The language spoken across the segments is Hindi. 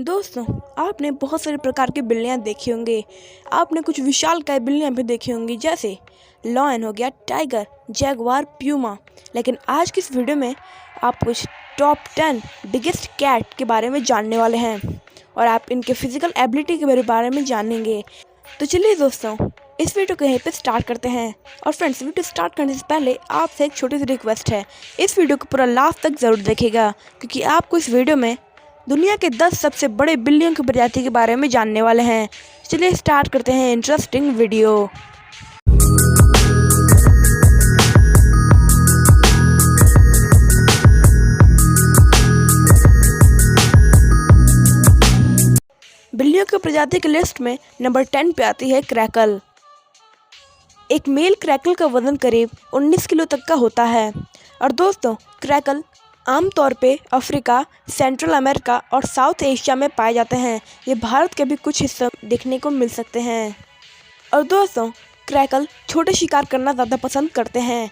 दोस्तों, आपने बहुत सारे प्रकार की बिल्लियाँ देखी होंगी। आपने कुछ विशालकाय बिल्लियाँ भी देखी होंगी, जैसे लॉयन हो गया, टाइगर, जैगुआर, प्यूमा। लेकिन आज की इस वीडियो में आप कुछ टॉप 10 बिगेस्ट कैट के बारे में जानने वाले हैं और आप इनके फिजिकल एबिलिटी के बारे में जानेंगे। तो चलिए दोस्तों, इस वीडियो को यहीं पे स्टार्ट करते हैं। और फ्रेंड्स, वीडियो स्टार्ट करने से पहले आपसे एक छोटी सी रिक्वेस्ट है, इस वीडियो को पूरा लास्ट तक ज़रूर देखिएगा, क्योंकि आपको इस वीडियो में दुनिया के 10 सबसे बड़े बिल्लियों की प्रजाति के बारे में जानने वाले हैं। चलिए स्टार्ट करते हैं इंटरेस्टिंग वीडियो। बिल्लियों की प्रजाति की लिस्ट में नंबर 10 पे आती है क्रैकल। एक मेल क्रैकल का वजन करीब 19 किलो तक का होता है। और दोस्तों, क्रैकल आमतौर पे अफ्रीका, सेंट्रल अमेरिका और साउथ एशिया में पाए जाते हैं। ये भारत के भी कुछ हिस्सों देखने को मिल सकते हैं। और दोस्तों, क्रैकल छोटे शिकार करना ज़्यादा पसंद करते हैं।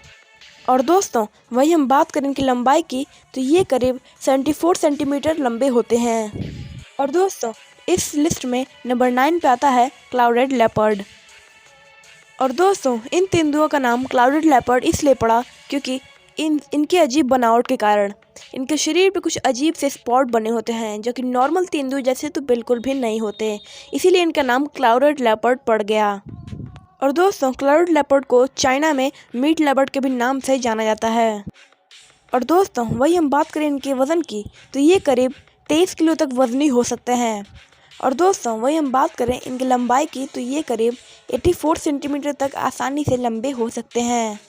और दोस्तों, वही हम बात करें इनकी लंबाई की, तो ये करीब 74 सेंटीमीटर लंबे होते हैं। और दोस्तों, इस लिस्ट में नंबर 9 पे आता है क्लाउडेड लेपर्ड। और दोस्तों, इन तेंदुओं का नाम क्लाउडेड लेपर्ड इसलिए पड़ा क्योंकि इनके अजीब बनावट के कारण इनके शरीर पे कुछ अजीब से स्पॉट बने होते हैं, जो कि नॉर्मल तेंदुए जैसे तो बिल्कुल भी नहीं होते। इसीलिए इनका नाम क्लाउडेड लेपर्ड पड़ गया। और दोस्तों, क्लाउडेड लेपर्ड को चाइना में मीट लेपर्ड के भी नाम से जाना जाता है। और दोस्तों, वही हम बात करें इनके वज़न की, तो ये करीब 23 किलो तक वजनी हो सकते हैं। और दोस्तों, वही हम बात करें इनकी लंबाई की, तो ये करीब 84 सेंटीमीटर तक आसानी से लंबे हो सकते हैं।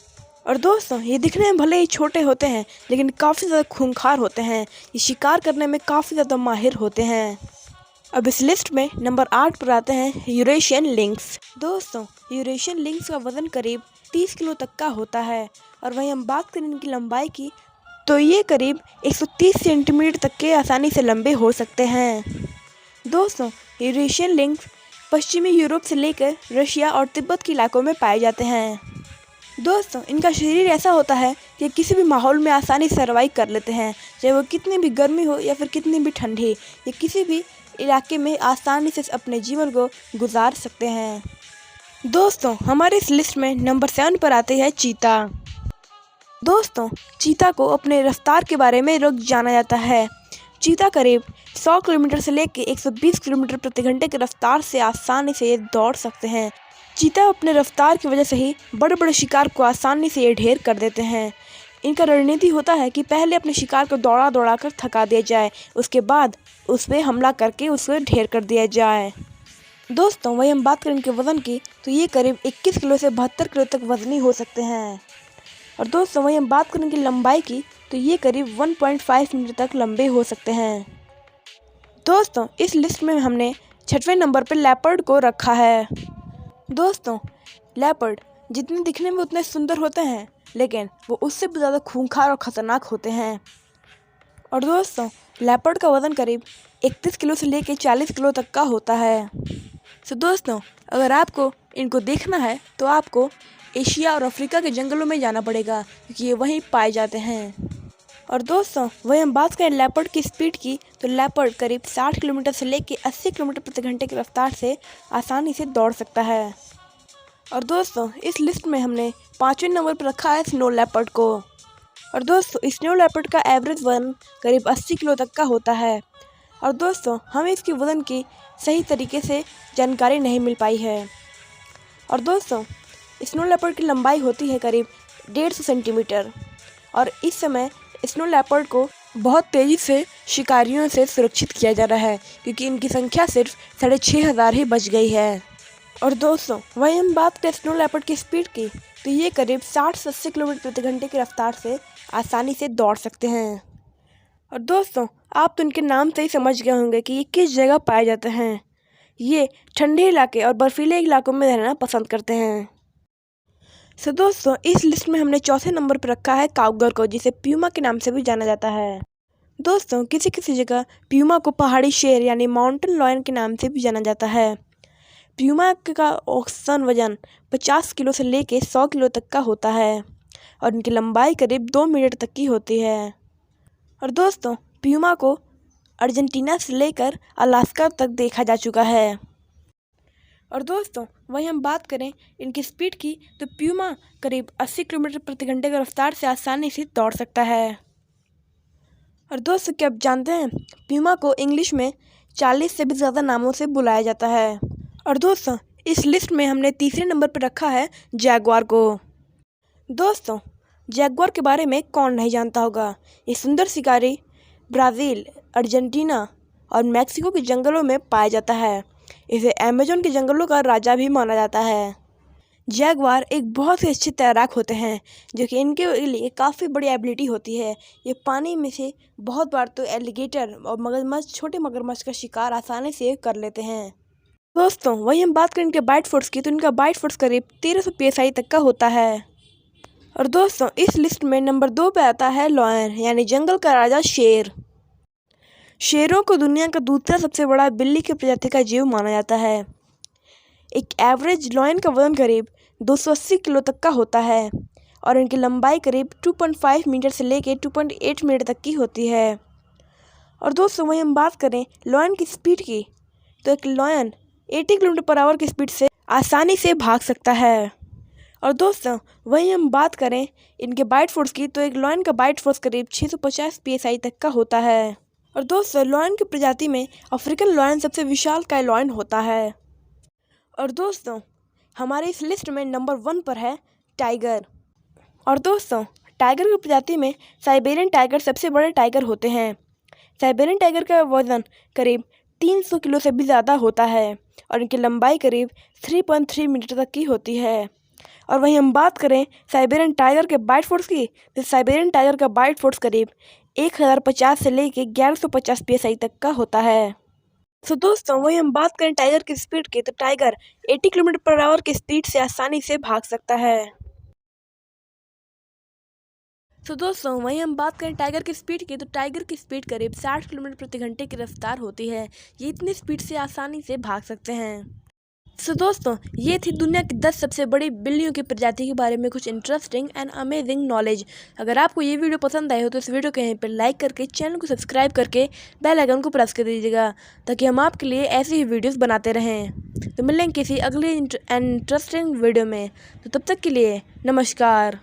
और दोस्तों, ये दिखने में भले ही छोटे होते हैं, लेकिन काफ़ी ज़्यादा खूंखार होते हैं। ये शिकार करने में काफ़ी ज़्यादा माहिर होते हैं। अब इस लिस्ट में नंबर 8 पर आते हैं यूरेशियन लिंक्स। दोस्तों, यूरेशियन लिंक्स का वज़न करीब 30 किलो तक का होता है। और वहीं हम बात करें इनकी लंबाई की, तो ये करीब 130 सेंटीमीटर तक के आसानी से लंबे हो सकते हैं। दोस्तों, यूरेशियन लिंक्स पश्चिमी यूरोप से लेकर रशिया और तिब्बत के इलाकों में पाए जाते हैं। दोस्तों, इनका शरीर ऐसा होता है कि किसी भी माहौल में आसानी से सर्वाइव कर लेते हैं, चाहे वो कितनी भी गर्मी हो या फिर कितनी भी ठंडी। ये किसी भी इलाके में आसानी से अपने जीवन को गुजार सकते हैं। दोस्तों, हमारे इस लिस्ट में नंबर 7 पर आते हैं चीता। दोस्तों, चीता को अपने रफ्तार के बारे में जाना जाता है। चीता करीब 100 किलोमीटर से लेकर 120 किलोमीटर प्रति घंटे की रफ्तार से आसानी से ये दौड़ सकते हैं। चीता अपने रफ्तार की वजह से ही बड़े बड़े शिकार को आसानी से ये ढेर कर देते हैं। इनका रणनीति होता है कि पहले अपने शिकार को दौड़ा दौड़ा कर थका दिया जाए, उसके बाद उस पर हमला करके उसे ढेर कर दिया जाए। दोस्तों, वही हम बात करें इनके वज़न की, तो ये करीब 21 किलो से 72 किलो तक वजनी हो सकते हैं। और दोस्तों, वही हम बात करें इनकी लंबाई की, तो ये करीब 1.5 मीटर तक लंबे हो सकते हैं। दोस्तों, इस लिस्ट में हमने 6वें नंबर पर लेपर्ड को रखा है। दोस्तों, लेपर्ड जितने दिखने में उतने सुंदर होते हैं, लेकिन वो उससे भी ज़्यादा खूंखार और ख़तरनाक होते हैं। और दोस्तों, लेपर्ड का वज़न करीब 31 किलो से लेकर 40 किलो तक का होता है। तो दोस्तों, अगर आपको इनको देखना है तो आपको एशिया और अफ्रीका के जंगलों में जाना पड़ेगा, क्योंकि ये वहीं पाए जाते हैं। और दोस्तों, वही हम बात करें लेपर्ड की स्पीड की, तो लेपर्ड करीब 60 किलोमीटर से लेकर 80 किलोमीटर प्रति घंटे की रफ्तार से आसानी से दौड़ सकता है। और दोस्तों, इस लिस्ट में हमने 5वें नंबर पर रखा है स्नो लेपर्ड को। और दोस्तों, स्नो लेपर्ड का एवरेज वजन करीब 80 किलो तक का होता है। और दोस्तों, हमें इसके वजन की सही तरीके से जानकारी नहीं मिल पाई है। और दोस्तों, स्नो लेपर्ड की लंबाई होती है करीब 150 सेंटीमीटर। और इस समय स्नो लेपर्ड को बहुत तेज़ी से शिकारियों से सुरक्षित किया जा रहा है, क्योंकि इनकी संख्या सिर्फ 6500 ही बच गई है। और दोस्तों, वही हम बात करें स्नो लेपर्ड की स्पीड की, तो ये करीब 60 से 80 किलोमीटर प्रति घंटे की रफ्तार से आसानी से दौड़ सकते हैं। और दोस्तों, आप तो इनके नाम से ही समझ गए होंगे कि ये किस जगह पाए जाते हैं। ये ठंडे इलाके और बर्फीले इलाकों में रहना पसंद करते हैं। सो दोस्तों, इस लिस्ट में हमने 4थे नंबर पर रखा है काउगर को, जिसे प्यूमा के नाम से भी जाना जाता है। दोस्तों, किसी किसी जगह प्यूमा को पहाड़ी शेर यानी माउंटेन लॉयन के नाम से भी जाना जाता है। प्यूमा का औसतन वजन 50 किलो से लेकर 100 किलो तक का होता है और इनकी लंबाई करीब 2 मीटर तक की होती है। और दोस्तों, प्यूमा को अर्जेंटीना से लेकर अलास्का तक देखा जा चुका है। और दोस्तों वहीं हम बात करें इनकी स्पीड की तो प्यूमा करीब 80 किलोमीटर प्रति घंटे की रफ्तार से आसानी से दौड़ सकता है। और दोस्तों क्या आप जानते हैं प्यूमा को इंग्लिश में 40 से भी ज़्यादा नामों से बुलाया जाता है। और दोस्तों इस लिस्ट में हमने तीसरे नंबर पर रखा है जैगुआर को। दोस्तों जैगुआर के बारे में कौन नहीं जानता होगा। ये सुंदर शिकारी ब्राज़ील, अर्जेंटीना और मैक्सिको के जंगलों में पाया जाता है। इसे अमेज़न के जंगलों का राजा भी माना जाता है। जैगुआर एक बहुत ही अच्छे तैराक होते हैं जो कि इनके लिए काफ़ी बड़ी एबिलिटी होती है। ये पानी में से बहुत बार तो एलिगेटर और मगरमच्छ, छोटे मगरमच्छ का शिकार आसानी से कर लेते हैं। दोस्तों वही हम बात करें इनके बाइट फोर्स की तो इनका बाइट फोर्स करीब 1300 psi तक का होता है। और दोस्तों इस लिस्ट में नंबर 2 पे आता है लॉयन यानी जंगल का राजा शेर। शेरों को दुनिया का दूसरा सबसे बड़ा बिल्ली की प्रजाति का जीव माना जाता है। एक एवरेज लॉयन का वजन करीब 280 किलो तक का होता है और इनकी लंबाई करीब 2.5 मीटर से लेकर 2.8 मीटर तक की होती है। और दोस्तों वहीं हम बात करें लॉयन की स्पीड की तो एक लॉयन 80 किलोमीटर पर आवर की स्पीड से आसानी से भाग सकता है। और दोस्तों वहीं हम बात करें इनके बाइट फोर्स की तो एक लॉयन का बाइट फोर्स करीब 650 psi तक का होता है। और दोस्तों लॉयन की प्रजाति में अफ्रीकन लॉयन सबसे विशालकाय लॉयन होता है। और दोस्तों हमारे इस लिस्ट में नंबर 1 पर है टाइगर। और दोस्तों टाइगर की प्रजाति में साइबेरियन टाइगर सबसे बड़े टाइगर होते हैं। साइबेरियन टाइगर का वजन करीब 300 किलो से भी ज़्यादा होता है और इनकी लंबाई करीब 3.3 मीटर तक की होती है। और वहीं हम बात करें साइबेरियन टाइगर के बाइट फोर्स की तो साइबेरियन टाइगर का बाइट फोर्स करीब 1050 से लेकर 1150 psi तक का होता है। तो दोस्तों वहीं हम बात करें टाइगर की स्पीड की तो टाइगर 80 किलोमीटर पर आवर की स्पीड से आसानी से भाग सकता है। तो दोस्तों वहीं हम बात करें टाइगर की स्पीड की तो टाइगर की स्पीड करीब 60 किलोमीटर प्रति घंटे की रफ्तार होती है। ये इतनी स्पीड से आसानी से भाग सकते हैं। तो दोस्तों ये थी दुनिया की 10 सबसे बड़ी बिल्लियों की प्रजाति के बारे में कुछ इंटरेस्टिंग एंड अमेजिंग नॉलेज। अगर आपको ये वीडियो पसंद आई हो तो इस वीडियो को यहीं पर लाइक करके चैनल को सब्सक्राइब करके बेल आइकन को प्रेस कर दीजिएगा ताकि हम आपके लिए ऐसी ही वीडियोस बनाते रहें। तो मिलेंगे किसी अगले इंटरेस्टिंग वीडियो में। तो तब तक के लिए नमस्कार।